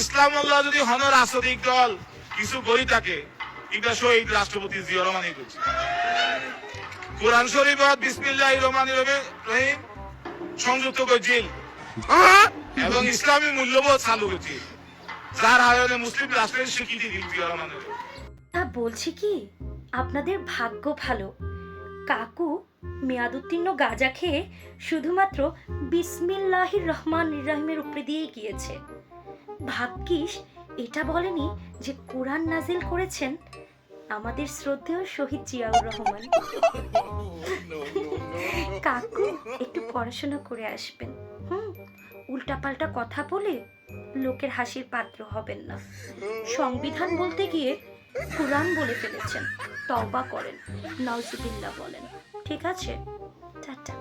ইসলাম আল্লাহ যদি হন রাজনৈতিক দল কিছু গড়ি থাকে এটা শহীদ রাষ্ট্রপতি জিয়া রহমানই করছে। কোরআন শরীফত বিসমিল্লাহির রহমানির রহিম সংযুক্ত করছিল এবং ইসলামী মূল্যবোধ চালু করছে, যার আয়োজনে মুসলিম রাষ্ট্রের স্বীকৃতি দিল জিয়া রহমানের। তা বলছি কি, আপনাদের ভাগ্য ভালো, কাকু মেয়াদ উত্তীর্ণ গাঁজা খেয়ে শুধুমাত্র বিসমিল্লাহির রহমানির রহিমের উপরে দিয়েই গিয়েছে। ভাগ্যিস এটা বলেনি যে কোরআন নাজিল করেছেন আমাদের শ্রদ্ধেয় শহীদ জিয়াউর রহমান। কাকু একটু পড়াশোনা করে আসবেন, উল্টাপাল্টা কথা বলে লোকের হাসির পাত্র হবেন না। সংবিধান বলতে গিয়ে কোরআন বলে ফেলেছেন, তওবা করেন, নাউজুবিল্লাহ বলেন, ঠিক আছে? টাটা।